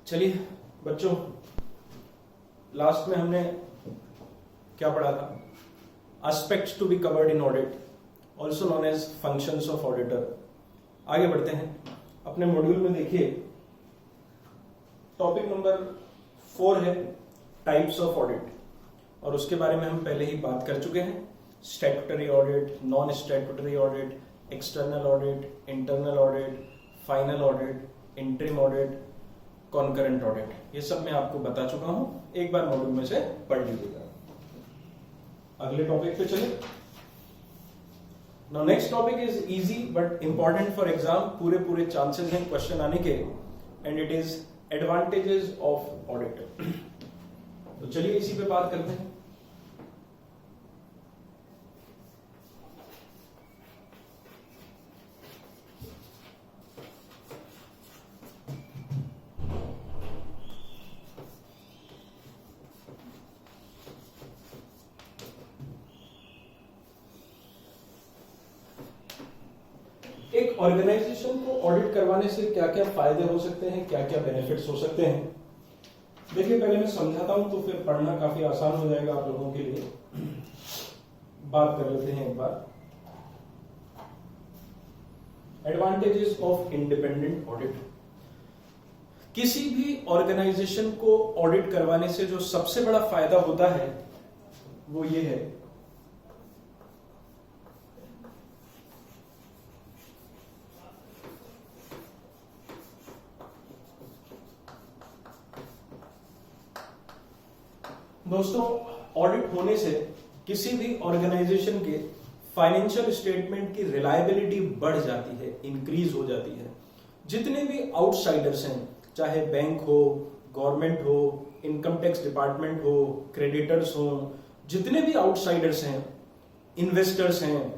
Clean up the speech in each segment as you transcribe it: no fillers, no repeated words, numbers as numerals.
चलिए बच्चों, लास्ट में हमने क्या पढ़ा था? Aspects to be covered in audit, also known as functions of auditor. आगे बढ़ते हैं अपने मॉड्यूल में। देखिए टॉपिक नंबर 4 है टाइप्स ऑफ ऑडिट, और उसके बारे में हम पहले ही बात कर चुके हैं। Statutory audit, non statutory audit, external audit, internal audit, final audit, interim audit, concurrent audit, ये सब मैं आपको बता चुका हूं। एक बार मॉड्यूल में से पढ़ लीजिएगा। अगले टॉपिक पे चले। Now next topic is easy but important for exam. पूरे चांसेस हैं क्वेश्चन आने के, and it is advantages of audit. तो चलिए इसी पे बात करते हैं। एक ऑर्गेनाइजेशन को ऑडिट करवाने से क्या क्या फायदे हो सकते हैं, क्या क्या बेनिफिट्स हो सकते हैं। देखिए पहले मैं समझाता हूं तो फिर पढ़ना काफी आसान हो जाएगा आप लोगों के लिए। बात कर लेते हैं एक बार। Advantages of independent audit. किसी भी ऑर्गेनाइजेशन को ऑडिट करवाने से जो सबसे बड़ा फायदा होता है वो ये है, दोस्तों ऑडिट होने से किसी भी ऑर्गेनाइजेशन के फाइनेंशियल स्टेटमेंट की रिलायबिलिटी बढ़ जाती है, इंक्रीज हो जाती है। जितने भी आउटसाइडर्स हैं, चाहे बैंक हो, गवर्नमेंट हो, इनकम टैक्स डिपार्टमेंट हो, क्रेडिटर्स हो, जितने भी आउटसाइडर्स हैं, इन्वेस्टर्स हैं,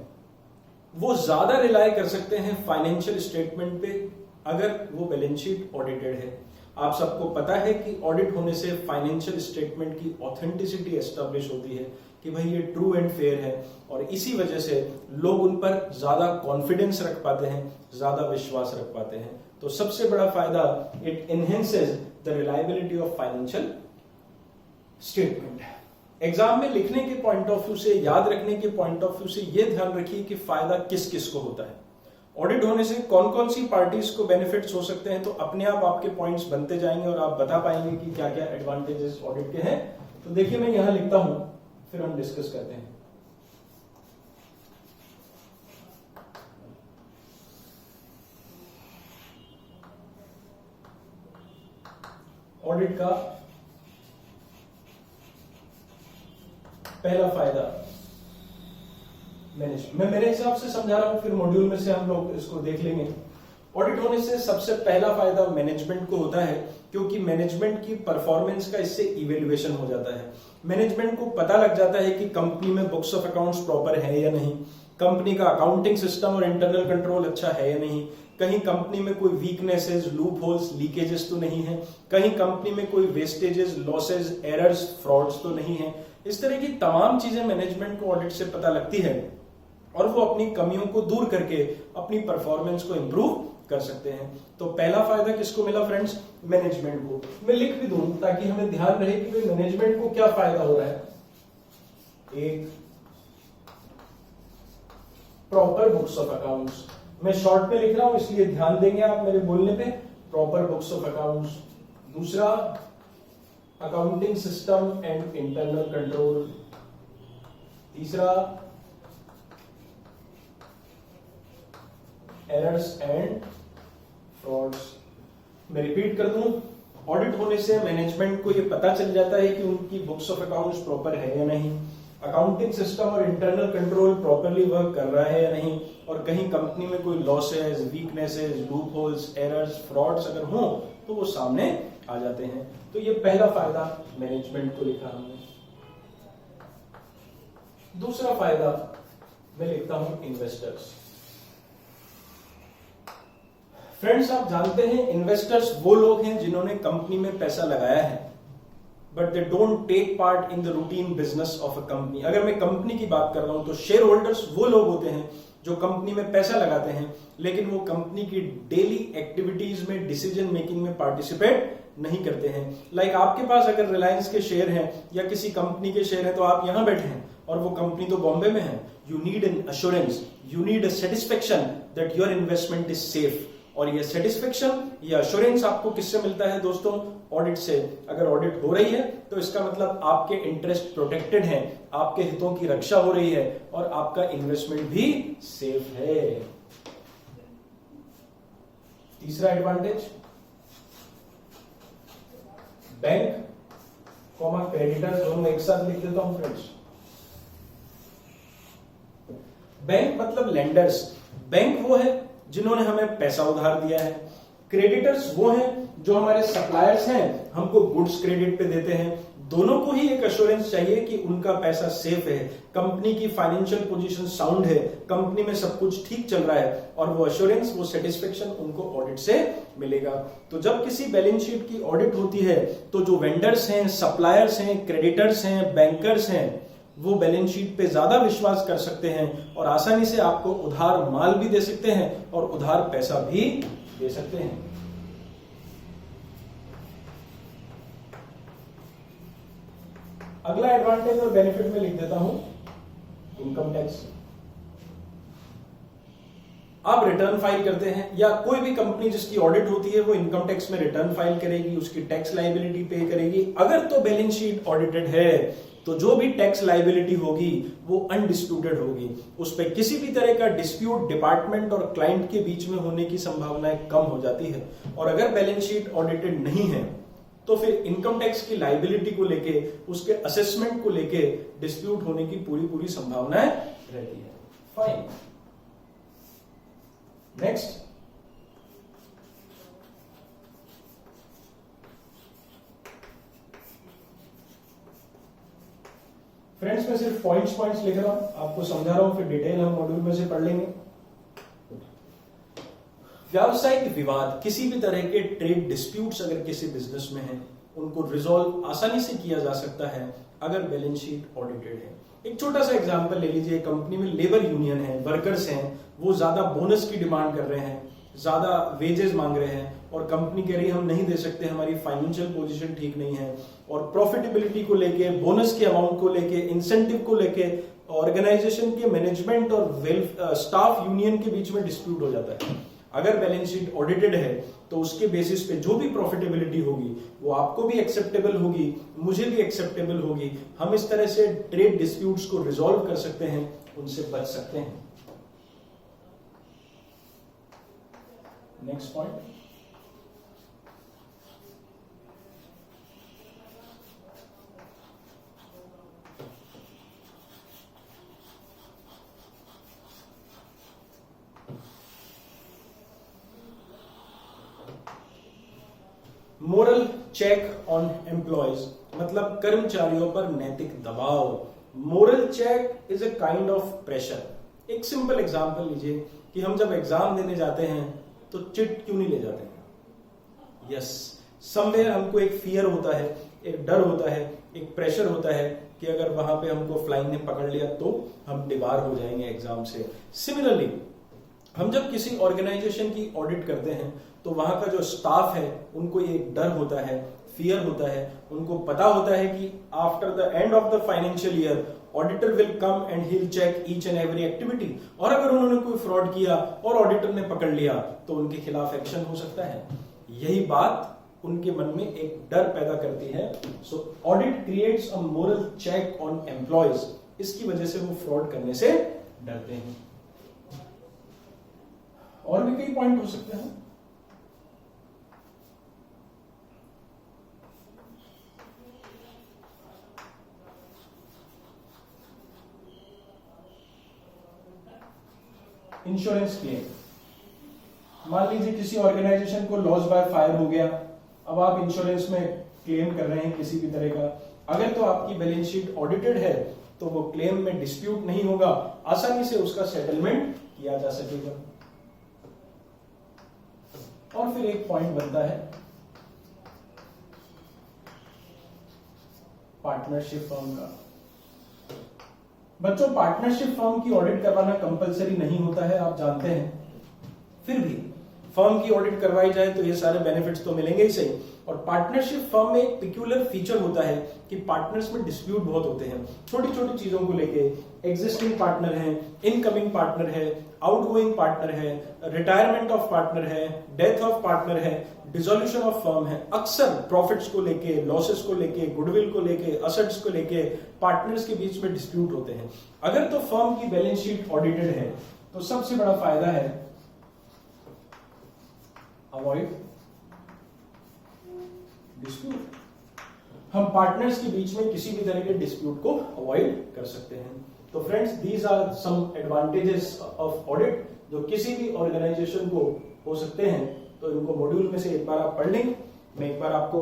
वो ज्यादा रिलाय कर सकते हैं फाइनेंशियल स्टेटमेंट पे अगर वो बैलेंस शीट ऑडिटेड है। आप सबको पता है कि ऑडिट होने से फाइनेंशियल स्टेटमेंट की ऑथेंटिसिटी एस्टेब्लिश होती है कि भाई ये ट्रू एंड फेयर है, और इसी वजह से लोग उन पर ज्यादा कॉन्फिडेंस रख पाते हैं, ज्यादा विश्वास रख पाते हैं। तो सबसे बड़ा फायदा, it enhances the reliability of financial statement. Exam में लिखने के पॉइंट ऑफ व्यू से, याद रखने के पॉइंट ऑफ व्यू से ये ध्यान रखिए कि फायदा किस किस को होता है। ऑडिट होने से कौन कौन सी पार्टीज को बेनिफिट्स हो सकते हैं, तो अपने आप आपके पॉइंट्स बनते जाएंगे और आप बता पाएंगे कि क्या क्या एडवांटेजेस ऑडिट के हैं। तो देखिए मैं यहां लिखता हूं, फिर हम डिस्कस करते हैं। ऑडिट का पहला फायदा मैनेजमेंट। मैं मेरे हिसाब से समझा रहा हूं, फिर मॉड्यूल में से हम लोग इसको देख लेंगे। ऑडिट होने से सबसे पहला फायदा मैनेजमेंट को होता है, क्योंकि मैनेजमेंट की परफॉर्मेंस का इससे इवेल्युएशन हो जाता है। मैनेजमेंट को पता लग जाता है कि कंपनी में बुक्स ऑफ अकाउंट्स प्रॉपर है या नहीं, कंपनी का अकाउंटिंग सिस्टम और इंटरनल कंट्रोल अच्छा है या नहीं, कहीं कंपनी में कोई वीकनेसेस, लूप होल्स, लीकेजेस तो नहीं है, कहीं कंपनी में कोई वेस्टेजेस, लॉसेज, एरर्स, फ्रॉड्स तो नहीं है। इस तरह की तमाम चीजें मैनेजमेंट को ऑडिट से पता लगती है, और वो अपनी कमियों को दूर करके अपनी परफॉर्मेंस को इंप्रूव कर सकते हैं। तो पहला फायदा किसको मिला फ्रेंड्स? मैनेजमेंट को। मैं लिख भी दूं ताकि हमें ध्यान रहे कि भाई मैनेजमेंट को क्या फायदा हो रहा है। एक, प्रॉपर बुक्स ऑफ अकाउंट्स। मैं शॉर्ट में लिख रहा हूं इसलिए ध्यान देंगे आप मेरे बोलने पे। Proper books of accounts. दूसरा, accounting system and internal control. तीसरा, एरर्स एंड फ्रॉड्स। मैं रिपीट कर दूं, ऑडिट होने से मैनेजमेंट को यह पता चल जाता है कि उनकी बुक्स ऑफ अकाउंट्स प्रॉपर है या नहीं, अकाउंटिंग सिस्टम और इंटरनल कंट्रोल प्रॉपरली वर्क कर रहा है या नहीं, और कहीं कंपनी में कोई losses, weaknesses, loop holes, errors, frauds अगर हो तो वो सामने आ जाते हैं। तो ये पहला फायदा मैनेजमेंट को लिखा हमने। दूसरा फायदा मैं लिखता हूं इन्वेस्टर्स। फ्रेंड्स आप जानते हैं इन्वेस्टर्स वो लोग हैं जिन्होंने कंपनी में पैसा लगाया है, but they don't take part in the routine business of a company. अगर मैं कंपनी की बात कर रहा हूं तो शेयर होल्डर्स वो लोग होते हैं जो कंपनी में पैसा लगाते हैं लेकिन वो कंपनी की डेली एक्टिविटीज में, डिसीजन मेकिंग में पार्टिसिपेट नहीं करते हैं। लाइक आपके पास अगर रिलायंस के शेयर हैं या किसी कंपनी के शेयर हैं तो आप यहां बैठे हैं और वो कंपनी तो बॉम्बे में है। You need an assurance, you need a satisfaction that your investment is safe. और ये सेटिस्फेक्शन, ये अश्योरेंस आपको किससे मिलता है दोस्तों? ऑडिट से। अगर ऑडिट हो रही है तो इसका मतलब आपके इंटरेस्ट प्रोटेक्टेड हैं, आपके हितों की रक्षा हो रही है और आपका इन्वेस्टमेंट भी सेफ है। तीसरा एडवांटेज, बैंक कॉमा क्रेडिटर दोनों एक साथ लिख देता हूं फ्रेंड्स। बैंक मतलब लेंडर्स। बैंक वो है जिन्होंने हमें पैसा उधार दिया है। क्रेडिटर्स वो हैं जो हमारे सप्लायर्स हैं, हमको गुड्स क्रेडिट पे देते हैं। दोनों को ही एक एश्योरेंस चाहिए कि उनका पैसा सेफ है, कंपनी की फाइनेंशियल पोजीशन साउंड है, कंपनी में सब कुछ ठीक चल रहा है और वो एश्योरेंस, वो सेटिस्फेक्शन उनको ऑडिट से मिलेगा। तो जब किसी बैलेंस शीट की ऑडिट होती है तो जो वेंडर्स हैं, सप्लायर्स हैं, क्रेडिटर्स हैं, बैंकर्स हैं, वो बैलेंस शीट पे ज्यादा विश्वास कर सकते हैं और आसानी से आपको उधार माल भी दे सकते हैं और उधार पैसा भी दे सकते हैं। अगला एडवांटेज और बेनिफिट में लिख देता हूं इनकम टैक्स। आप रिटर्न फाइल करते हैं या कोई भी कंपनी जिसकी ऑडिट होती है वो इनकम टैक्स में रिटर्न फाइल करेगी, उसकी टैक्स लायबिलिटी पे करेगी। अगर तो बैलेंस शीट ऑडिटेड है तो जो भी टैक्स लायबिलिटी होगी वो अनडिस्प्यूटेड होगी, उस पर किसी भी तरह का डिस्प्यूट डिपार्टमेंट और क्लाइंट के बीच में होने की संभावनाएं कम हो जाती है। और अगर बैलेंस शीट ऑडिटेड नहीं है तो फिर इनकम टैक्स की लायबिलिटी को लेके, उसके असेसमेंट को लेके डिस्प्यूट होने की पूरी संभावनाएं रहती है। फाइन, नेक्स्ट, फ्रेंड्स मैं सिर्फ पॉइंट्स लिख रहा हूं, आपको समझा रहा हूं, फिर डिटेल हम मॉड्यूल में से पढ़ लेंगे। व्यावसायिक विवाद, किसी भी तरह के ट्रेड डिस्प्यूट्स अगर किसी बिजनेस में हैं, उनको रिजॉल्व आसानी से किया जा सकता है अगर बैलेंस शीट ऑडिटेड है। एक छोटा सा एग्जांपल ले लीजिए, कंपनी में लेबर यूनियन है, वर्कर्स हैं, वो ज्यादा बोनस की डिमांड कर रहे हैं, ज्यादा वेजेस मांग रहे हैं और कंपनी कह रही है हम नहीं दे सकते, हमारी फाइनेंशियल पोजीशन ठीक नहीं है। और प्रॉफिटेबिलिटी को लेके, बोनस के अमाउंट को लेके, इंसेंटिव को लेके ऑर्गेनाइजेशन के मैनेजमेंट और स्टाफ यूनियन के बीच में डिस्प्यूट हो जाता है। अगर बैलेंस शीट ऑडिटेड है तो उसके बेसिस पे जो भी प्रॉफिटेबिलिटी होगी वो आपको भी एक्सेप्टेबल होगी, मुझे भी एक्सेप्टेबल होगी। हम इस तरह से ट्रेड डिस्प्यूट्स को रिजॉल्व कर सकते हैं, उनसे बच सकते हैं। Next point, moral check on employees, मतलब कर्मचारियों पर नैतिक दबाव। Moral check is a kind of pressure. एक सिंपल एग्जांपल लीजिए कि हम जब एग्जाम देने जाते हैं तो चिट क्यों नहीं ले जाते हैं? यस, समवेयर हमको एक फियर होता है, एक डर होता है, एक प्रेशर होता है कि अगर वहां पे हमको फ्लाइंग ने पकड़ लिया तो हम डिबार हो जाएंगे एग्जाम से। सिमिलरली हम जब किसी ऑर्गेनाइजेशन की ऑडिट करते हैं तो वहां का जो स्टाफ है उनको ये डर होता है, फियर होता है, उनको पता होता है कि after the end of the financial year auditor will come and he will check each and every activity, और अगर उन्होंने कोई फ्रॉड किया और ऑडिटर ने पकड़ लिया तो उनके खिलाफ एक्शन हो सकता है। यही बात उनके मन में एक डर पैदा करती है। So audit creates a moral check on employees, इसकी वजह से वो फ्रॉड करने से डरते हैं। और भी कई पॉइंट हो सकते हैं। इंश्योरेंस क्लेम, मान लीजिए किसी ऑर्गेनाइजेशन को लॉस बाय फायर हो गया, अब आप इंश्योरेंस में क्लेम कर रहे हैं किसी भी तरह का। अगर तो आपकी बैलेंस शीट ऑडिटेड है तो वो क्लेम में डिस्प्यूट नहीं होगा, आसानी से उसका सेटलमेंट किया जा सकेगा। और फिर एक पॉइंट बनता है पार्टनरशिप फर्म का। बच्चों पार्टनरशिप फर्म की ऑडिट करवाना कंपलसरी नहीं होता है, आप जानते हैं, फिर भी फर्म की ऑडिट करवाई जाए तो ये सारे बेनिफिट्स तो मिलेंगे ही सही। और पार्टनरशिप फर्म में एक पिक्यूलर फीचर होता है कि पार्टनर्स में डिस्प्यूट बहुत होते हैं छोटी छोटी चीजों को लेके। एग्जिस्टिंग पार्टनर है, इनकमिंग पार्टनर है, आउटगोइंग पार्टनर है, रिटायरमेंट ऑफ पार्टनर है, डेथ ऑफ पार्टनर है, डिसोल्यूशन ऑफ फर्म है। अक्सर प्रॉफिट्स को लेके, लॉसेस को लेके, गुडविल को लेके, असेट्स को लेके पार्टनर्स के बीच में डिस्प्यूट होते हैं। अगर तो फर्म की बैलेंस शीट ऑडिटेड है तो सबसे बड़ा फायदा है अवॉइड डिस्प्यूट। हम पार्टनर्स के बीच में किसी भी तरह के डिस्प्यूट को अवॉइड कर सकते हैं। तो friends, these are some advantages of audit जो किसी भी ऑर्गेनाइजेशन को हो सकते हैं। तो इनको मॉड्यूल में से एक बार आप पढ़ लें, मैं एक बार आपको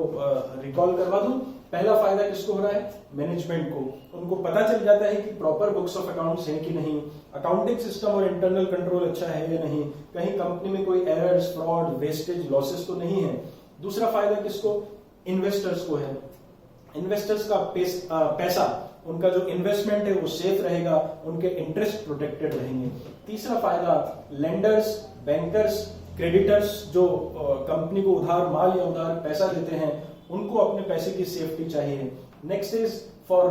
रिकॉल करवा दूं। पहला फायदा किसको हो रहा है? मैनेजमेंट को। उनको पता चल जाता है कि प्रॉपर बुक्स ऑफ अकाउंट्स हैं कि नहीं, अकाउंटिंग सिस्टम और इंटरनल कंट्रोल अच्छा है या नहीं, कहीं कंपनी में कोई एरर्स, फ्रॉड, वेस्टेज, लॉसेस तो नहीं है। दूसरा फायदा किसको? इन्वेस्टर्स को है। इन्वेस्टर्स का पैसा, उनका जो इन्वेस्टमेंट है वो सेफ रहेगा, उनके इंटरेस्ट प्रोटेक्टेड रहेंगे। तीसरा फायदा लेंडर्स, बैंकर्स, क्रेडिटर्स जो कंपनी को उधार माल या उधार पैसा देते हैं उनको अपने पैसे की सेफ्टी चाहिए। Next is for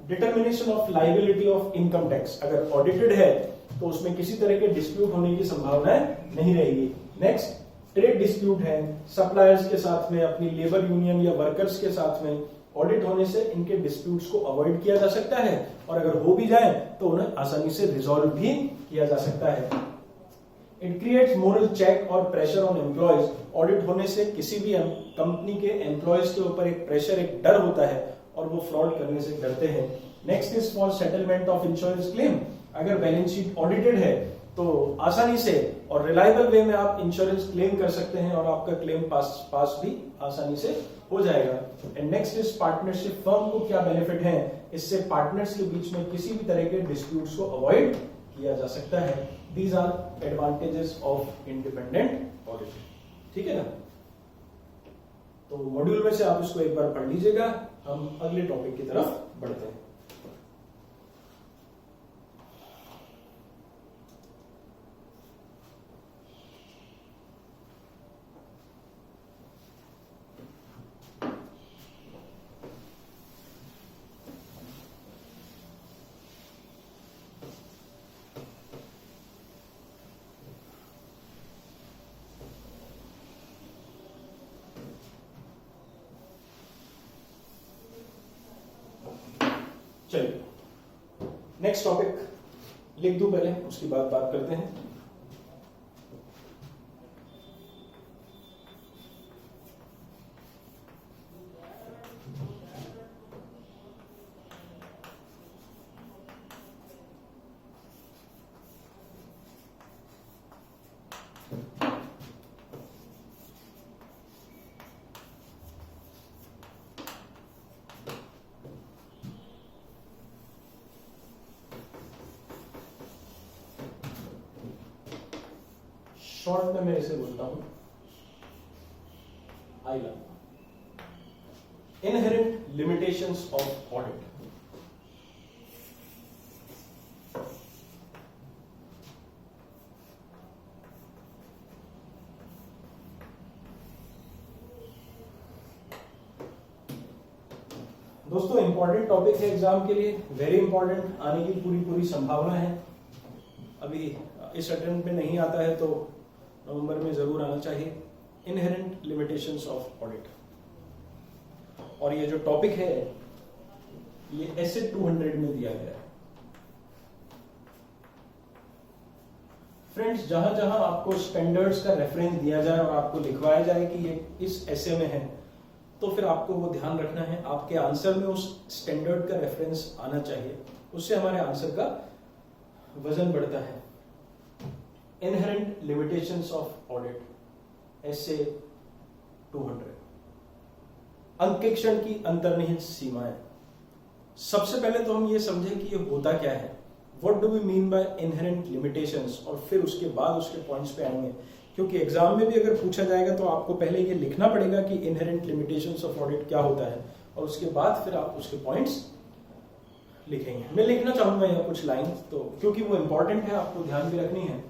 determination of liability of income tax. अगर ऑडिटेड है तो उसमें किसी तरह के डिस्प्यूट होने की संभावना नहीं रहेगी। नेक्स्ट, ट्रेड डिस्प्यूट है, सप्लायर्स के साथ में, अपनी लेबर यूनियन या वर्कर्स के साथ में। ऑडिट होने से इनके डिस्प्यूट्स को अवॉइड किया जा सकता है और अगर हो भी जाए तो उन्हें आसानी से रिजॉल्व भी किया जा सकता है। इट क्रिएट्स मोरल चेक और प्रेशर ऑन एम्प्लॉयज। ऑडिट होने से किसी भी कंपनी के एम्प्लॉयज के ऊपर एक प्रेशर, एक डर होता है और वो फ्रॉड करने से डरते हैं। Next is for settlement of insurance claim. अगर बैलेंस शीट ऑडिटेड है तो आसानी से और रिलायबल वे में आप इंश्योरेंस क्लेम कर सकते हैं और आपका क्लेम पास भी आसानी से हो जाएगा। And next is partnership firm को क्या बेनिफिट है? इससे पार्टनर्स के बीच में किसी भी तरह के डिस्प्यूट्स को अवॉइड किया जा सकता है। These are advantages of independent audit. ठीक है ना? तो मॉड्यूल में से आप इसको एक बार पढ़ लीजिएगा। हम अगले टॉपिक की तरफ बढ़ते हैं। चलिए नेक्स्ट टॉपिक लिख दूं पहले, उसकी बात करते हैं। शॉर्ट में मैं इसे बोलता हूं आईला, इनहेरेंट लिमिटेशंस ऑफ ऑडिट। दोस्तों इंपॉर्टेंट टॉपिक है एग्जाम के लिए, वेरी इंपॉर्टेंट, आने की पूरी संभावना है। अभी इस अटेम्प्ट में नहीं आता है तो नवंबर में जरूर आना चाहिए। Inherent limitations of audit. और ये जो टॉपिक है ये ऐसे 200 में दिया गया है। फ्रेंड्स, जहां जहां आपको स्टैंडर्ड्स का रेफरेंस दिया जाए और आपको लिखवाया जाए कि ये इस ऐसे में है, तो फिर आपको वो ध्यान रखना है, आपके आंसर में उस स्टैंडर्ड का रेफरेंस आना चाहिए। उससे हमारे आंसर का वजन बढ़ता है। इनहेरेंट लिमिटेशंस ऑफ ऑडिट, ऐसे 200। अंकेक्षण की अंतर्निहित सीमाएं। सबसे पहले तो हम ये समझें कि ये होता क्या है, what do we mean by inherent limitations, और फिर उसके बाद उसके पॉइंट्स पे आएंगे। क्योंकि एग्जाम में भी अगर पूछा जाएगा तो आपको पहले ये लिखना पड़ेगा कि इनहेरेंट लिमिटेशंस ऑफ ऑडिट क्या होता है, और उसके बाद फिर आप उसके पॉइंट्स लिखेंगे। मैं लिखना चाहूंगा यहाँ कुछ लाइंस, तो क्योंकि वो इंपॉर्टेंट है, आपको ध्यान भी रखनी है।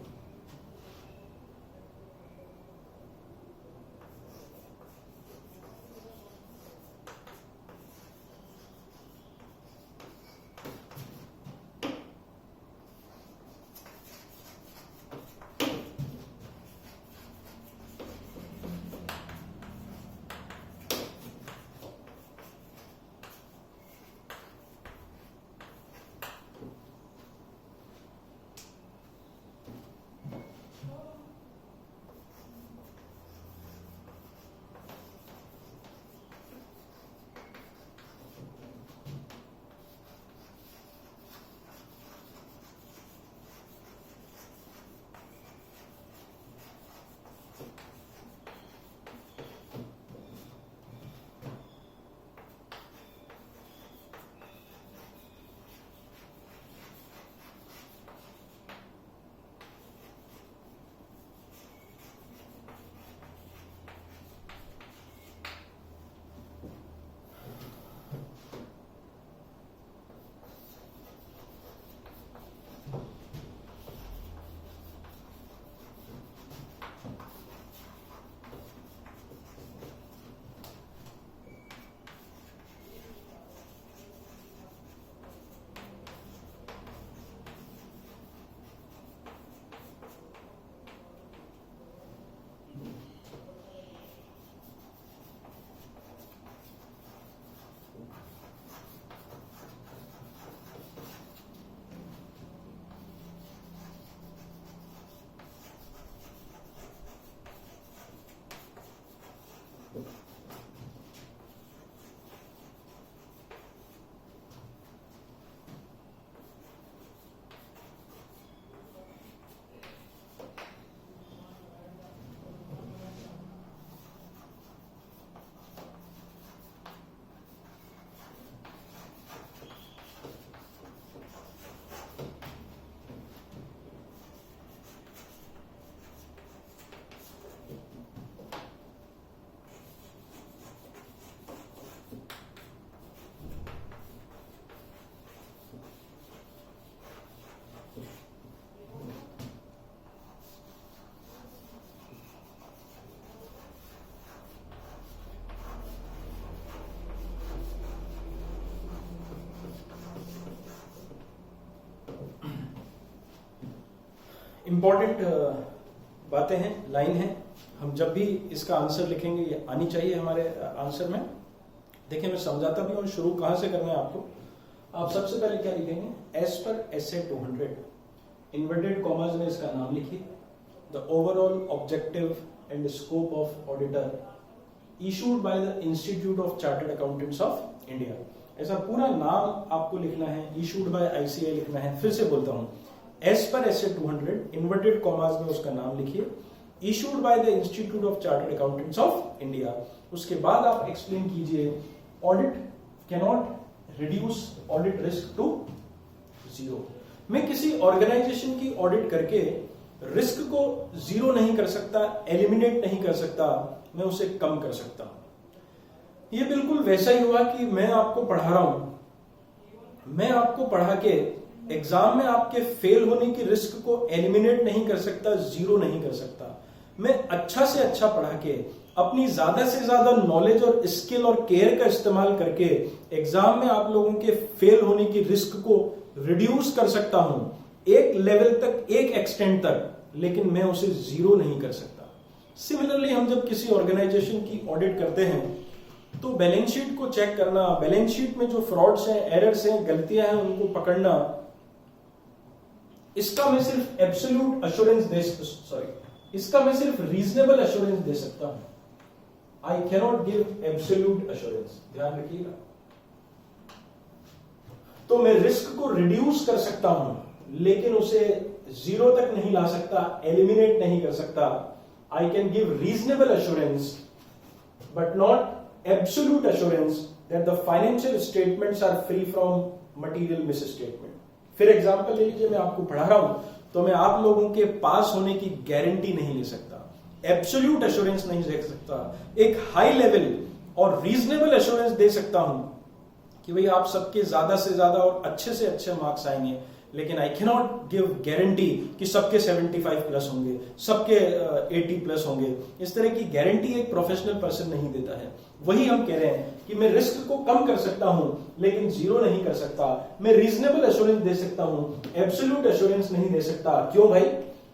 इंपॉर्टेंट बातें हैं, लाइन है। हम जब भी इसका आंसर लिखेंगे ये आनी चाहिए हमारे आंसर में। देखिए मैं समझाता भी हूँ शुरू कहां से करना है आपको। आप सबसे पहले क्या लिखेंगे, as per S A 200, inverted commas में इसका नाम लिखिए। The overall objective and scope of auditor issued by the Institute of Chartered Accountants of India. ऐसा पूरा नाम आपको लिखना है, इशूड बाय आईसीए लिखना है। फिर से बोलता हूं, as per S A 200, inverted commas में उसका नाम लिखिए, issued by the Institute of Chartered Accountants of India. उसके बाद आप एक्सप्लेन कीजिए, audit cannot reduce audit risk to zero. मैं किसी ऑर्गेनाइजेशन की ऑडिट करके रिस्क को जीरो नहीं कर सकता, एलिमिनेट नहीं कर सकता, मैं उसे कम कर सकता हूं। ये बिल्कुल वैसा ही हुआ कि मैं आपको पढ़ा रहा हूं, मैं आपको पढ़ा के एग्जाम में आपके फेल होने की रिस्क को एलिमिनेट नहीं कर सकता, जीरो नहीं कर सकता। मैं अच्छा से अच्छा पढ़ा के अपनी ज्यादा से ज्यादा नॉलेज और स्किल और केयर का इस्तेमाल करके एग्जाम में आप लोगों के फेल होने की रिस्क को रिड्यूस कर सकता हूं, एक लेवल तक, एक एक्सटेंट तक, लेकिन मैं उसे जीरो नहीं कर सकता। सिमिलरली हम जब किसी ऑर्गेनाइजेशन की ऑडिट करते हैं तो बैलेंस शीट को चेक करना, बैलेंस शीट में जो फ्रॉड्स हैं, एरर्स हैं, गलतियां हैं, उनको पकड़ना, इसका मैं सिर्फ एब्सोल्यूट अश्योरेंस इसका मैं सिर्फ रीजनेबल अश्योरेंस दे सकता हूं। I cannot give absolute assurance, ध्यान रखिएगा। तो मैं रिस्क को रिड्यूस कर सकता हूं, लेकिन उसे जीरो तक नहीं ला सकता, एलिमिनेट नहीं कर सकता। I can give reasonable assurance but not absolute assurance that the financial statements are free from material misstatement. फिर एग्जांपल ले लीजिए, मैं आपको पढ़ा रहा हूं तो मैं आप लोगों के पास होने की गारंटी नहीं ले सकता, एब्सोल्यूट एश्योरेंस नहीं दे सकता, एक हाई लेवल और रीजनेबल एश्योरेंस दे सकता हूं कि भाई आप सबके ज्यादा से ज्यादा और अच्छे से अच्छे मार्क्स आएंगे, लेकिन I can not give guarantee कि सबके 75 प्लस होंगे, सबके 80 प्लस होंगे। इस तरह की गारंटी एक प्रोफेशनल पर्सन नहीं देता है। वही हम कह रहे हैं कि मैं रिस्क को कम कर सकता हूं लेकिन जीरो नहीं कर सकता। मैं रीजनेबल एश्योरेंस दे सकता हूं, एब्सोल्यूट एश्योरेंस नहीं दे सकता। क्यों भाई?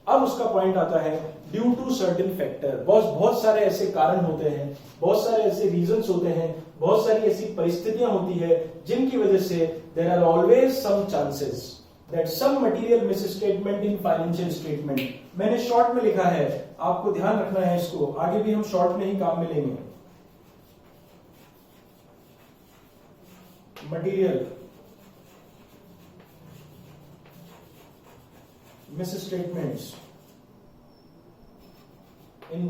अब उसका पॉइंट आता है ड्यू टू सर्टेन फैक्टर। बहुत सारे ऐसे कारण होते हैं, बहुत सारे ऐसे रीजंस होते हैं, बहुत सारी ऐसी परिस्थितियां होती है जिनकी वजह से there are always some chances that some material misstatement in financial statement। मैंने शॉर्ट में लिखा है, आपको ध्यान रखना है इसको, आगे भी हम शॉर्ट में ही काम में लेंगे। Material misstatements in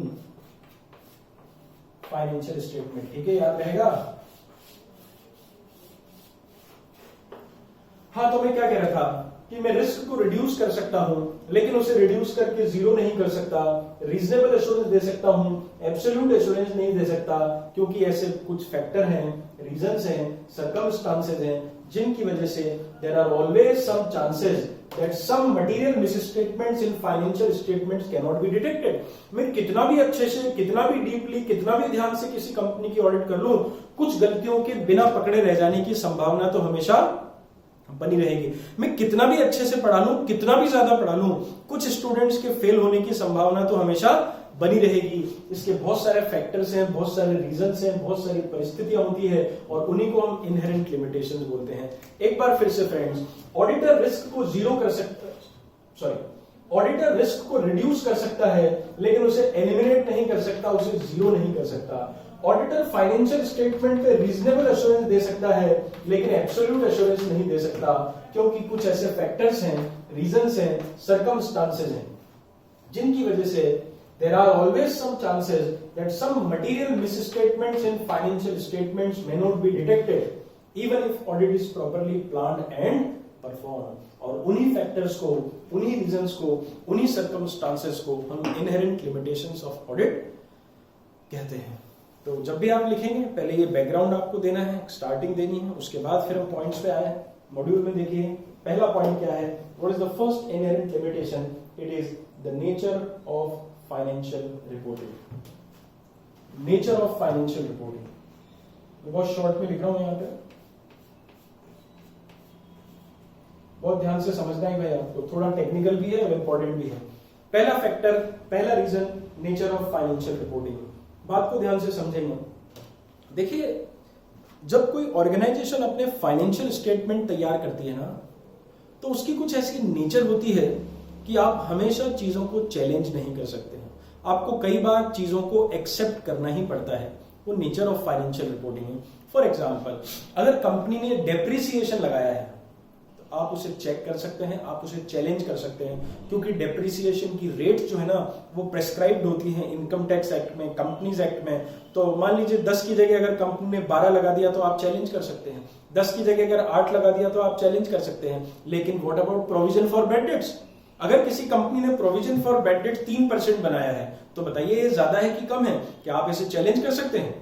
financial statement. ठीक है, याद रहेगा? हाँ, तो मैं क्या कह रहा था कि मैं रिस्क को रिड्यूस कर सकता हूं लेकिन उसे रिड्यूस करके जीरो नहीं कर सकता। रीजनेबल एश्योरेंस दे सकता हूं, एब्सोल्यूट एश्योरेंस नहीं दे सकता, क्योंकि ऐसे कुछ फैक्टर हैं, रीजंस हैं, सर्कमस्टांसेस हैं जिनकी वजह से there are always some chances that some material misstatements in financial statements can not be detected. मैं कितना भी अच्छे से, कितना भी डीपली, कितना भी ध्यान से किसी कंपनी की ऑडिट कर लूं, कुछ गलतियों के बिना पकड़े रह जाने की संभावना तो हमेशा बनी रहेगी। मैं कितना भी अच्छे से पढ़ा लूं, कितना भी ज्यादा पढ़ा लूं, कुछ स्टूडेंट्स के फेल होने की संभावना तो हमेशा बनी रहेगी। इसके बहुत सारे फैक्टर्स हैं, बहुत सारे रीजंस हैं, बहुत सारी परिस्थितियां होती है और उन्हीं को हम इनहेरेंट लिमिटेशंस बोलते हैं। एक बार फिर से फ्रेंड्स, ऑडिटर रिस्क को जीरो कर सकता, ऑडिटर रिस्क को रिड्यूस कर सकता है लेकिन उसे एलिमिनेट नहीं कर सकता, उसे जीरो नहीं कर सकता। ऑडिटर फाइनेंशियल स्टेटमेंट पे रीजनेबल एश्योरेंस दे सकता है लेकिन एब्सोल्यूट एश्योरेंस नहीं दे सकता, क्योंकि कुछ ऐसे फैक्टर्स हैं, रीजंस हैं, सर्कमस्टांसेस हैं जिनकी वजह से there are always some chances that some material misstatements in financial statements may not be detected even if audit is properly planned and performed। और उन्हीं फैक्टर्स को, उन्हीं रीजंस को, उन्हीं सर्कमस्टांसेस को हम इनहेरेंट लिमिटेशंस ऑफ ऑडिट कहते हैं। तो जब भी आप लिखेंगे पहले ये बैकग्राउंड आपको देना है, स्टार्टिंग देनी है, उसके बाद फिर हम पॉइंट्स पे आए हैं। मॉड्यूल में देखिए पहला पॉइंट क्या है, what is the first inherent limitation? It is the nature of financial reporting. Nature of financial reporting बहुत शॉर्ट में लिख रहा हूं यहां पे, बहुत ध्यान से समझना है भाई आपको, थोड़ा टेक्निकल भी है और इंपॉर्टेंट भी है। पहला फैक्टर, पहला reason, nature of financial reporting. बात को ध्यान से समझेंगे। देखिए, जब कोई ऑर्गेनाइजेशन अपने फाइनेंशियल स्टेटमेंट तैयार करती है ना, तो उसकी कुछ ऐसी नेचर होती है कि आप हमेशा चीजों को चैलेंज नहीं कर सकते हैं। आपको कई बार चीजों को एक्सेप्ट करना ही पड़ता है। वो नेचर ऑफ फाइनेंशियल रिपोर्टिंग है। फॉर एग्जाम्पल, अगर कंपनी ने डेप्रिसिएशन लगाया है तो आप उसे चेक कर सकते हैं, आप उसे चैलेंज कर सकते हैं, क्योंकि डेप्रिसिएशन की रेट जो है ना वो प्रेस्क्राइब्ड होती है इनकम टैक्स एक्ट में, कंपनीज एक्ट में। तो मान लीजिए 10 की जगह अगर कंपनी ने 12 लगा दिया तो आप चैलेंज कर सकते हैं, 10 की जगह अगर 8 लगा दिया तो आप चैलेंज कर सकते हैं। लेकिन what about provision for bad debts? अगर किसी कंपनी ने प्रोविजन फॉर बैड डेट 3% बनाया है तो बताइए ये ज्यादा है कि कम है? क्या आप इसे चैलेंज कर सकते हैं?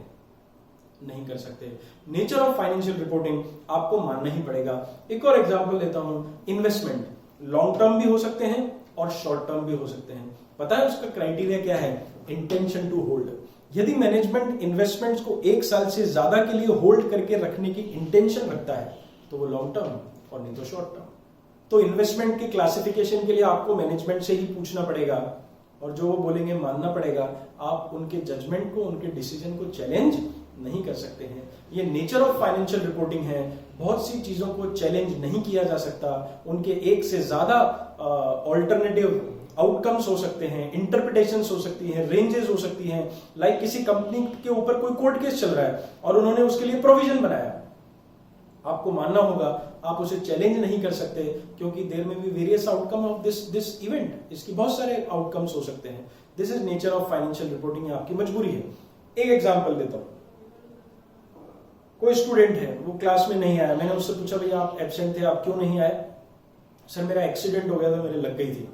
नहीं कर सकते। नेचर ऑफ फाइनेंशियल रिपोर्टिंग आपको मानना ही पड़ेगा। एक और एग्जांपल देता हूं, इन्वेस्टमेंट लॉन्ग टर्म भी हो सकते हैं और शॉर्ट टर्म भी हो सकते हैं। पता है उसका क्राइटेरिया क्या है? Intention to hold. यदि मैनेजमेंट इन्वेस्टमेंट्स को 1 साल से ज्यादा के लिए होल्ड करके रखने की इंटेंशन रखता है तो वो लॉन्ग टर्म, और नहीं तो शॉर्ट टर्म। तो इन्वेस्टमेंट की क्लासिफिकेशन के लिए आपको मैनेजमेंट से ही पूछना पड़ेगा और जो वो बोलेंगे मानना पड़ेगा। आप उनके जजमेंट को, उनके डिसीजन को चैलेंज नहीं कर सकते हैं। ये नेचर ऑफ फाइनेंशियल रिपोर्टिंग है। बहुत सी चीजों को चैलेंज नहीं किया जा सकता। उनके एक से ज्यादा ऑल्टरनेटिव आउटकम्स हो सकते हैं, इंटरप्रिटेशंस हो सकती हैं, रेंजेस हो सकती हैं। लाइक किसी कंपनी के ऊपर कोई कोर्ट केस चल रहा है और उन्होंने उसके लिए प्रोविजन बनाया, आपको मानना होगा, आप उसे चैलेंज नहीं कर सकते, क्योंकि देयर में be various outcome of this event. इसकी बहुत सारे आउटकम्स हो सकते हैं। This is nature of financial reporting, आपकी मजबूरी है। एक एग्जांपल देता हूं, कोई स्टूडेंट है वो क्लास में नहीं आया, मैंने उससे पूछा भैया आप एब्सेंट थे, आप क्यों नहीं आए? सर मेरा एक्सीडेंट हो गया था, मेरे लग गई थी।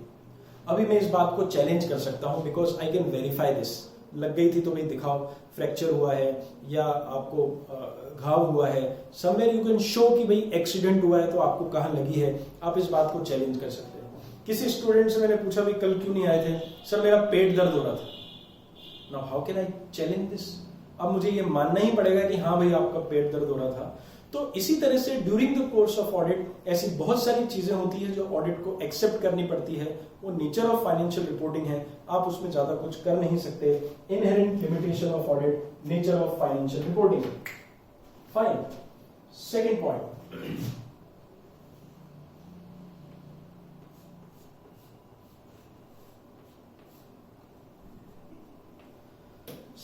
अभी मैं इस बात को चैलेंज कर सकता हूं because I can verify this. लग गई थी तो भाई दिखाओ, फ्रैक्चर हुआ है या आपको घाव हुआ है, समवेयर यू कैन शो कि भाई एक्सीडेंट हुआ है तो आपको कहाँ लगी है, आप इस बात को चैलेंज कर सकते हैं। किसी स्टूडेंट से मैंने पूछा भाई कल क्यों नहीं आए थे, सर मेरा पेट दर्द हो रहा था। Now how can I challenge this? अब मुझे ये मानना ही पड़ेगा कि हाँ भाई आपका पेट दर्द हो रहा था। तो इसी तरह से during the course of audit ऐसी बहुत सारी चीजें होती है जो ऑडिट को एक्सेप्ट करनी पड़ती है, वो नेचर ऑफ फाइनेंशियल रिपोर्टिंग है, आप उसमें ज्यादा कुछ कर नहीं सकते। Inherent limitation of audit, nature of financial reporting. Fine, second point,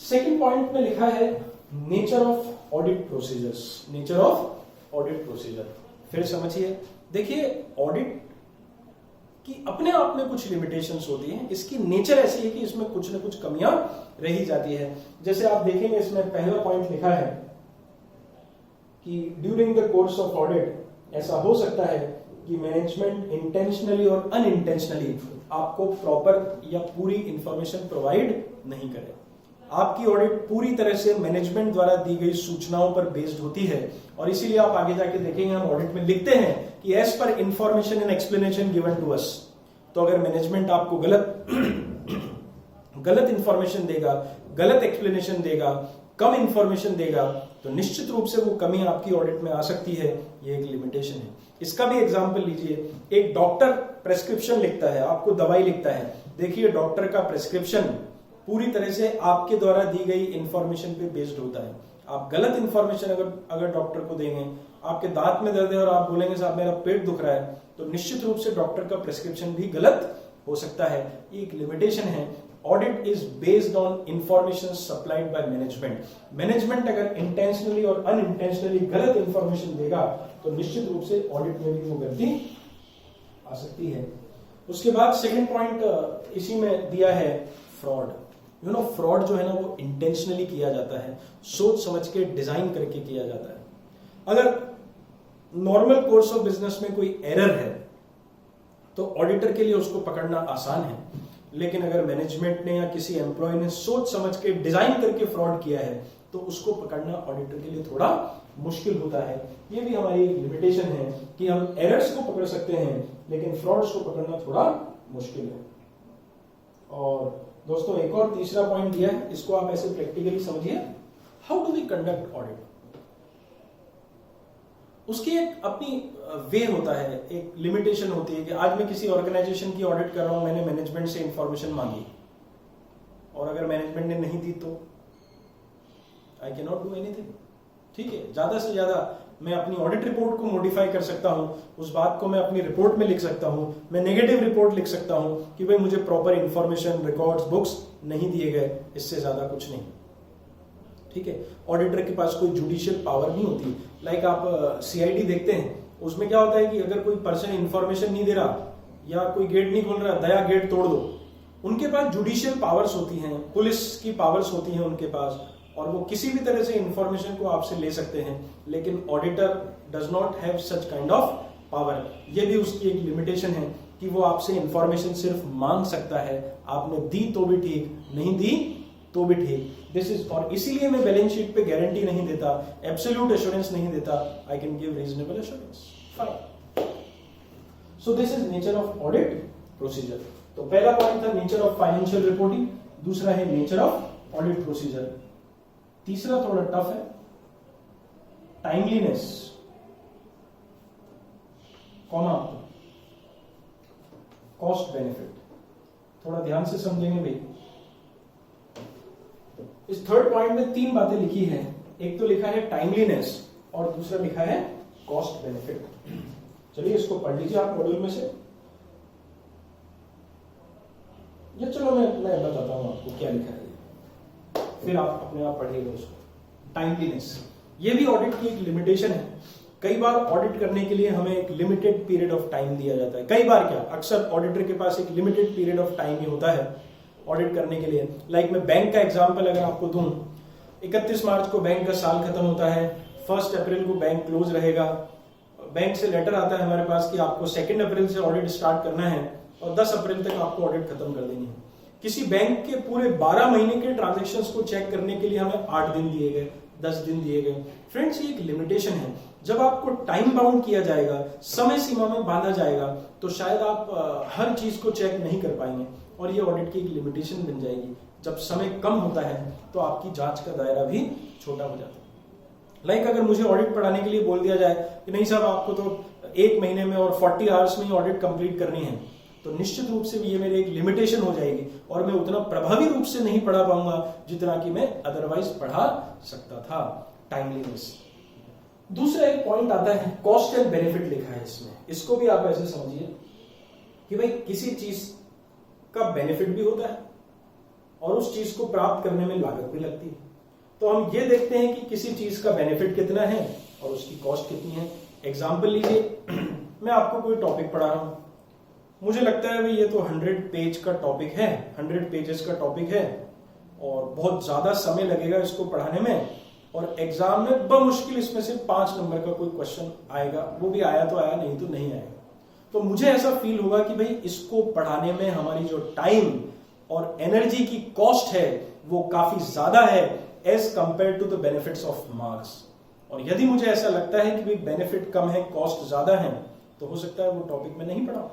second point में लिखा है nature of audit procedures. Nature of audit procedure फिर समझिए, देखिए ऑडिट की अपने आप में कुछ लिमिटेशंस होती हैं, इसकी नेचर ऐसी है कि इसमें कुछ ना कुछ कमियां रही जाती है। जैसे आप देखेंगे इसमें पहला पॉइंट लिखा है कि during the course of audit ऐसा हो सकता है कि मैनेजमेंट इंटेंशनली और अनइंटेंशनली आपको प्रॉपर या पूरी इंफॉर्मेशन प्रोवाइड नहीं करे। आपकी ऑडिट पूरी तरह से मैनेजमेंट द्वारा दी गई सूचनाओं पर बेस्ड होती है और इसीलिए आप आगे जाके देखेंगे हम ऑडिट में लिखते हैं कि as per information and explanation given to us. तो अगर मैनेजमेंट आपको गलत इंफॉर्मेशन देगा, गलत एक्सप्लेनेशन देगा, कम इंफॉर्मेशन देगा, तो निश्चित रूप से वो कमी आपकी ऑडिट में आ सकती है। ये एक लिमिटेशन है। इसका भी एग्जांपल लीजिए, एक डॉक्टर प्रेस्क्रिप्शन लिखता है, आपको दवाई लिखता है। देखिए डॉक्टर का प्रेस्क्रिप्शन पूरी तरह से आपके द्वारा दी गई इंफॉर्मेशन पे बेस्ड होता है। आप गलत इंफॉर्मेशन अगर डॉक्टर को देंगे, आपके दांत में दर्द है और आप बोलेंगे साहब मेरा पेट दुख रहा है, तो निश्चित रूप से डॉक्टर का प्रेस्क्रिप्शन भी गलत हो सकता है। ये एक लिमिटेशन है। Audit is based on information supplied by management. Management अगर इंटेंशनली और अनइंटेंशनली गलत इंफॉर्मेशन देगा तो निश्चित रूप से ऑडिट में भी वो गलती आ सकती है। उसके बाद सेकेंड पॉइंट इसी में दिया है फ्रॉड। यू नो फ्रॉड जो है ना वो इंटेंशनली किया जाता है, सोच समझ के डिजाइन करके किया जाता है। अगर नॉर्मल कोर्स ऑफ बिजनेस में कोई एरर है तो ऑडिटर के लिए उसको पकड़ना आसान है, लेकिन अगर मैनेजमेंट ने या किसी एम्प्लॉय ने सोच समझ के डिजाइन करके फ्रॉड किया है तो उसको पकड़ना ऑडिटर के लिए थोड़ा मुश्किल होता है। ये भी हमारी लिमिटेशन है कि हम एरर्स को पकड़ सकते हैं लेकिन फ्रॉड्स को पकड़ना थोड़ा मुश्किल है। और दोस्तों एक और तीसरा पॉइंट दिया है, इसको आप ऐसे प्रैक्टिकली समझिए। How do we conduct audit? उसकी एक अपनी वे होता है, एक लिमिटेशन होती है कि आज मैं किसी ऑर्गेनाइजेशन की ऑडिट कर रहा हूं, मैंने मैनेजमेंट से इंफॉर्मेशन मांगी और अगर मैनेजमेंट ने नहीं दी तो I can not do anything. ठीक है, ज्यादा से ज्यादा मैं अपनी ऑडिट रिपोर्ट को मॉडिफाई कर सकता हूं, उस बात को मैं अपनी रिपोर्ट में लिख सकता हूं, मैं नेगेटिव रिपोर्ट लिख सकता हूं कि भाई मुझे प्रॉपर इंफॉर्मेशन, रिकॉर्ड्स, बुक्स नहीं दिए गए, इससे ज्यादा कुछ नहीं। ठीक है, ऑडिटर के पास कोई जुडिशियल पावर नहीं होती। लाइक आप सीआईडी देखते हैं, उसमें क्या होता है कि अगर कोई पर्सन इंफॉर्मेशन नहीं दे रहा या कोई गेट नहीं खोल रहा, दया गेट तोड़ दो। उनके पास जुडिशियल पावर्स होती हैं, पुलिस की पावर्स होती हैं उनके पास, और वो किसी भी तरह से इंफॉर्मेशन को आपसे ले सकते हैं, लेकिन auditor does not have such kind of power. ये भी उसकी एक लिमिटेशन है कि वो आपसे इंफॉर्मेशन सिर्फ मांग सकता है, आपने दी तो भी ठीक, नहीं दी तो भी ठीक। दिस इज, और इसीलिए मैं बैलेंस शीट पे गारंटी नहीं देता, एब्सोल्यूट एश्योरेंस नहीं देता, आई can give reasonable assurance. Fine, so this is nature of audit procedure. तो पहला पॉइंट था नेचर ऑफ फाइनेंशियल रिपोर्टिंग, दूसरा है नेचर ऑफ ऑडिट प्रोसीजर, तीसरा थोड़ा टफ है, टाइमलीनेस, कॉमा कॉस्ट बेनिफिट। थोड़ा ध्यान से समझेंगे भाई। इस थर्ड पॉइंट में तीन बातें लिखी है, एक तो लिखा है टाइमलीनेस और दूसरा लिखा है कॉस्ट बेनिफिट। चलिए इसको पढ़ लीजिए आप मॉड्यूल में से, या चलो मैं बताता हूं आपको क्या लिखा है, फिर आप अपने आप पढ़िएगा उसको। टाइमलीनेस, ये भी ऑडिट की एक लिमिटेशन है। कई बार ऑडिट करने के लिए हमें एक लिमिटेड पीरियड ऑफ टाइम दिया जाता है। कई बार क्या, अक्सर ऑडिटर के पास एक लिमिटेड पीरियड ऑफ टाइम ही होता है ऑडिट करने के लिए। लाइक मैं बैंक का एग्जांपल अगर आपको दूं, 31 मार्च को बैंक का साल खत्म होता है, 1 अप्रैल को बैंक क्लोज रहेगा, बैंक से लेटर आता है हमारे पास कि आपको 2 अप्रैल से ऑडिट स्टार्ट करना है और 10 अप्रैल तक आपको ऑडिट खत्म कर देनी है। किसी बैंक के पूरे 12 महीने के ट्रांजैक्शंस को चेक करने के लिए हमें 8 दिन दिए गए, 10 दिन दिए गए। फ्रेंड्स, ये एक लिमिटेशन है। जब आपको टाइम बाउंड किया जाएगा, समय सीमा में बांधा जाएगा, तो शायद आप हर चीज को चेक नहीं कर पाएंगे और ये ऑडिट की एक लिमिटेशन बन जाएगी। जब समय कम होता है तो आपकी जांच का दायरा भी छोटा हो जाता है। लाइक अगर मुझे ऑडिट पढ़ाने के लिए बोल दिया जाए कि नहीं साहब, आपको तो 1 महीने में और 40 आवर्स में ही ऑडिट कंप्लीट करनी है, तो निश्चित रूप से ये मेरी एक लिमिटेशन हो जाएगी और मैं उतना प्रभावी रूप से नहीं पढ़ा पाऊंगा जितना कि मैं अदरवाइज पढ़ा सकता था। टाइमलीनेस। दूसरा एक पॉइंट आता है, कॉस्ट एंड बेनिफिट लिखा है इसमें। इसको भी आप ऐसे समझिए कि भाई किसी चीज का बेनिफिट भी होता है और उस चीज को प्राप्त करने में लागत भी लगती है। तो हम ये देखते हैं कि किसी चीज का बेनिफिट कितना है और उसकी कॉस्ट कितनी है। एग्जाम्पल लीजिए, मैं आपको कोई टॉपिक पढ़ा रहा हूं, मुझे लगता है भाई ये तो 100 पेज का टॉपिक है, 100 पेजेस का टॉपिक है और बहुत ज्यादा समय लगेगा इसको पढ़ाने में, और एग्जाम में बमुश्किल इसमें से 5 नंबर का कोई क्वेश्चन आएगा, वो भी आया तो आया, नहीं तो नहीं आएगा। तो मुझे ऐसा फील होगा कि भाई इसको पढ़ाने में हमारी जो टाइम और एनर्जी की कॉस्ट है वो काफी ज्यादा है as compare to the benefits of marks. और यदि मुझे ऐसा लगता है कि भाई बेनिफिट कम है, कॉस्ट ज्यादा है, तो हो सकता है वो टॉपिक में नहीं पढ़ा।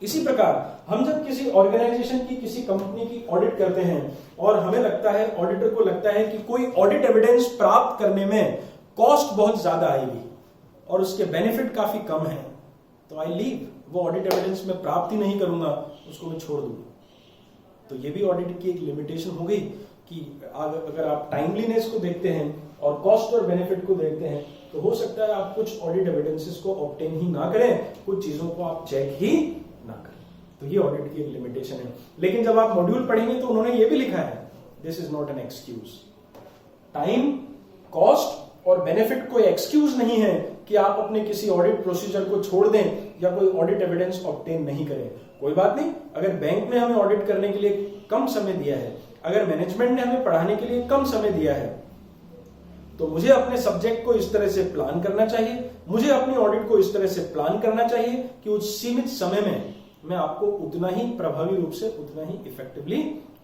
इसी प्रकार हम जब किसी ऑर्गेनाइजेशन की, किसी कंपनी की ऑडिट करते हैं और हमें लगता है, ऑडिटर को लगता है कि कोई ऑडिट एविडेंस प्राप्त करने में कॉस्ट बहुत ज्यादा आएगी और उसके बेनिफिट काफी कम है, तो आई लीव, वो ऑडिट एविडेंस में प्राप्त ही नहीं करूंगा, उसको मैं छोड़ दूंगा। तो ये भी ऑडिट की एक लिमिटेशन हो गई कि अगर आप टाइमलीनेस को देखते हैं और कॉस्ट और बेनिफिट को देखते हैं तो हो सकता है आप कुछ ऑडिट एविडेंसेस को ऑब्टेन ही ना करें, कुछ चीजों को आप चेक ही ना करें। तो ये ऑडिट की एक लिमिटेशन है। लेकिन जब आप मॉड्यूल पढ़ेंगे तो उन्होंने ये भी लिखा है, this is not an excuse. Time, cost और बेनिफिट कोई एक्सक्यूज नहीं है कि आप अपने किसी ऑडिट प्रोसीजर को छोड़ दें या कोई ऑडिट एविडेंस ऑब्टेन नहीं करें। कोई बात नहीं, अगर बैंक ने हमें ऑडिट करने के लिए कम समय दिया है, अगर मैनेजमेंट ने हमें पढ़ाने के लिए कम समय दिया है, तो मुझे अपने सब्जेक्ट को इस तरह से प्लान करना चाहिए, मुझे अपनी ऑडिट को इस तरह से प्लान करना चाहिए कि उस सीमित समय में मैं आपको उतना ही प्रभावी रूप से, उतना ही इफेक्टिवली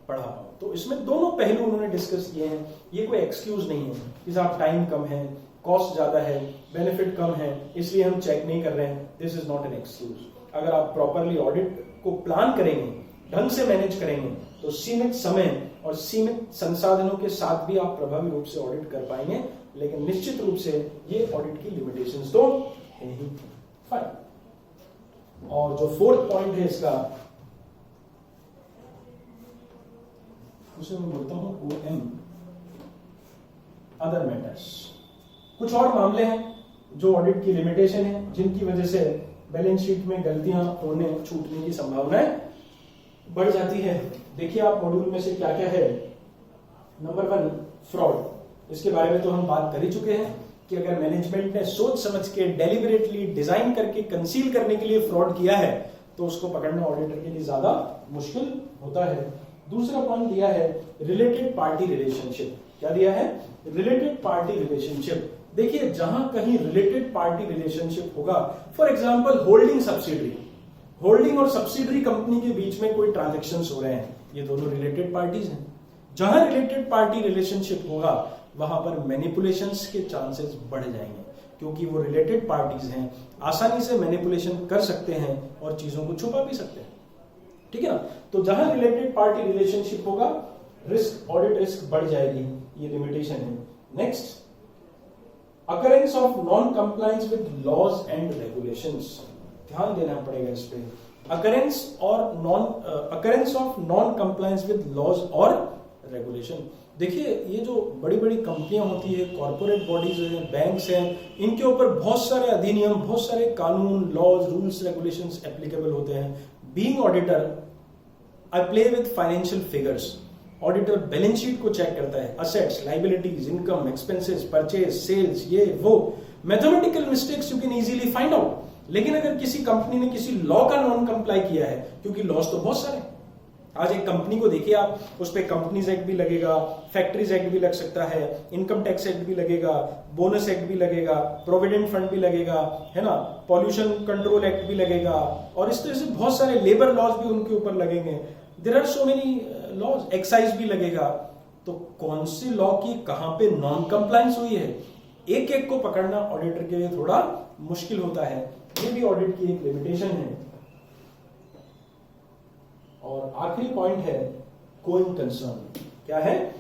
पढ़ा पाऊं। तो इसमें दोनों पहलू उन्होंने डिस्कस किए हैं। ये कोई एक्सक्यूज नहीं है कि साहब टाइम कम है, कॉस्ट ज्यादा है, बेनिफिट कम है, इसलिए हम चेक नहीं कर रहे हैं। This is not an excuse. अगर आप प्रॉपरली ऑडिट को प्लान करेंगे, ढंग से मैनेज करेंगे, तो सीमित समय और सीमित संसाधनों के साथ भी आप प्रभावी रूप से ऑडिट कर पाएंगे। लेकिन निश्चित रूप से ये ऑडिट की लिमिटेशंस तो है ही। फाइन। और जो 4th पॉइंट है इसका, उसे मैं बोलता हूं OM, अदर मैटर्स। कुछ और मामले हैं जो ऑडिट की लिमिटेशन है, जिनकी वजह से बैलेंस शीट में गलतियां होने, छूटने की संभावनाएं बढ़ जाती है। देखिए आप मॉड्यूल में से क्या क्या है। Number 1, fraud. इसके बारे में तो हम बात कर ही चुके हैं कि अगर मैनेजमेंट ने सोच समझ के, डेलिबरेटली डिजाइन करके कंसील करने के लिए फ्रॉड किया है तो उसको पकड़ना ऑडिटर के लिए ज्यादा मुश्किल होता है। दूसरा पॉइंट दिया है रिलेटेड पार्टी रिलेशनशिप। क्या दिया है? Related party relationship. देखिए जहां कहीं रिलेटेड पार्टी रिलेशनशिप होगा, for example holding subsidiary, holding और सब्सिडरी कंपनी के बीच में कोई ट्रांजैक्शंस हो रहे हैं, ये दोनों रिलेटेड पार्टीज हैं। जहां रिलेटेड पार्टी रिलेशनशिप होगा वहां पर मैनिपुलेशंस के चांसेस बढ़ जाएंगे, क्योंकि वो रिलेटेड पार्टीज हैं, आसानी से मैनिपुलेशन कर सकते हैं और चीजों को छुपा भी सकते हैं। ठीक है ना? तो जहां रिलेटेड पार्टी रिलेशनशिप होगा, रिस्क, ऑडिट रिस्क बढ़ जाएगी, ये लिमिटेशन है। Next, occurrence of non compliance with laws and regulations. ध्यान देना पड़ेगा इस पे। Occurrence of non compliance with laws और रेगुलेशन। देखिए ये जो बड़ी बड़ी कंपनियां होती है, कॉर्पोरेट बॉडीज हैं, बैंक्स हैं, इनके ऊपर बहुत सारे अधिनियम, बहुत सारे कानून, लॉज, रूल्स, रेगुलेशंस एप्लीकेबल होते हैं। Being auditor, I play with financial figures. Auditor balance sheet को चेक करता है, assets, liabilities, income, expenses, purchase, sales, ये वो mathematical mistakes you can easily find out. लेकिन अगर किसी कंपनी ने किसी लॉ का नॉन कंप्लाई किया है, क्योंकि लॉज तो बहुत सारे, आज एक कंपनी को देखिए आप, उस पर कंपनीज एक्ट भी लगेगा, फैक्ट्रीज एक्ट भी लग सकता है, इनकम टैक्स एक्ट भी लगेगा, बोनस एक्ट भी लगेगा, प्रोविडेंट फंड भी लगेगा, है ना, पॉल्यूशन कंट्रोल एक्ट भी लगेगा, और इस तरह से बहुत सारे लेबर लॉज भी उनके ऊपर लगेंगे। There are so many laws, excise भी लगेगा, तो कौन सी लॉ की कहां पे नॉन कंप्लायंस हुई है, एक एक को पकड़ना ऑडिटर के लिए थोड़ा मुश्किल होता है। ये भी ऑडिट की एक लिमिटेशन है। और आखिरी पॉइंट है गोइंग कंसर्न। क्या है?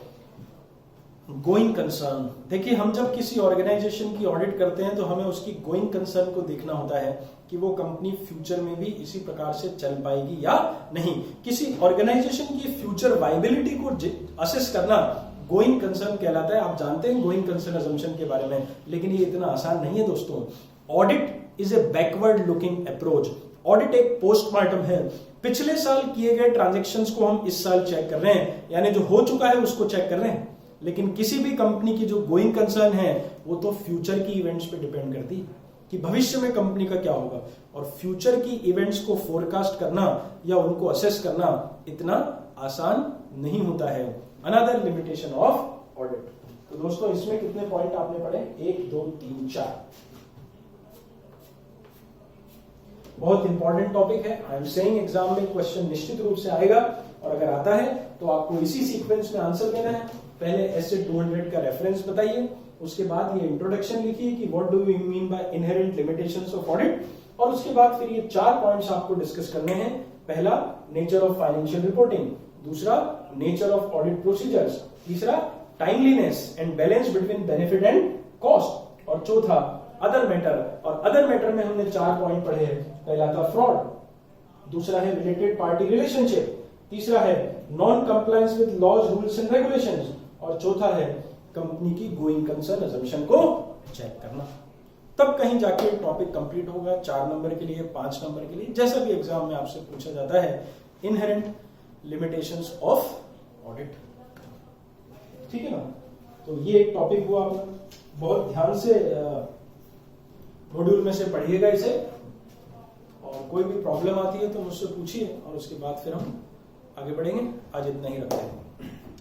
Going concern. देखिए, हम जब किसी ऑर्गेनाइजेशन की ऑडिट करते हैं तो हमें उसकी गोइंग कंसर्न को देखना होता है कि वो कंपनी फ्यूचर में भी इसी प्रकार से चल पाएगी या नहीं। किसी ऑर्गेनाइजेशन की फ्यूचर वायबिलिटी को असेस करना गोइंग कंसर्न कहलाता है। आप जानते हैं गोइंग कंसर्न अजम्पशन के बारे में, लेकिन ये इतना आसान नहीं है दोस्तों। Audit is a backward looking approach. Audit एक पोस्टमार्टम है। पिछले साल किए गए ट्रांजैक्शंस को हम इस साल चेक कर रहे हैं, यानी जो हो चुका है उसको चेक कर रहे हैं। लेकिन किसी भी कंपनी की जो गोइंग कंसर्न है वो तो फ्यूचर की इवेंट्स पे डिपेंड करती है कि भविष्य में कंपनी का क्या होगा। और फ्यूचर की इवेंट्स को फोरकास्ट करना या उनको असेस करना इतना आसान नहीं होता है। Another limitation of audit. तो दोस्तों, इसमें कितने पॉइंट आपने पढ़े? 1 2 3 4। बहुत इंपॉर्टेंट टॉपिक है। आई एम सेइंग एग्जाम में क्वेश्चन निश्चित रूप से आएगा, और अगर आता है तो आपको इसी सीक्वेंस में आंसर देना है। पहले एसेट 200 का रेफरेंस बताइए, उसके बाद ये इंट्रोडक्शन लिखिए कि what do we mean by inherent limitations of audit, और उसके बाद फिर ये 4 पॉइंट्स आपको डिस्कस करने हैं। पहला, नेचर ऑफ फाइनेंशियल रिपोर्टिंग। दूसरा, नेचर ऑफ ऑडिट प्रोसीजर्स। तीसरा, timeliness and balance between benefit and cost. और चौथा, अदर मैटर। और अदर मैटर में हमने 4 पॉइंट पढ़े हैं। पहला था फ्रॉड, दूसरा है रिलेटेड पार्टी रिलेशनशिप, तीसरा है non compliance with laws, rules and regulations, और चौथा है कंपनी की गोइंग कंसर्न अजम्पशन को चेक करना। तब कहीं जाके टॉपिक कंप्लीट होगा 4 नंबर के लिए, 5 नंबर के लिए, जैसा भी एग्जाम में आपसे पूछा जाता है। इनहेरेंट लिमिटेशंस ऑफ ऑडिट, ठीक है ना। तो ये एक टॉपिक हुआ अपना। बहुत ध्यान से मॉड्यूल में से पढ़िएगा इसे, और कोई भी प्रॉब्लम आती है तो मुझसे पूछिए, और उसके बाद फिर हम आगे बढ़ेंगे। आज इतना ही रखते हैं।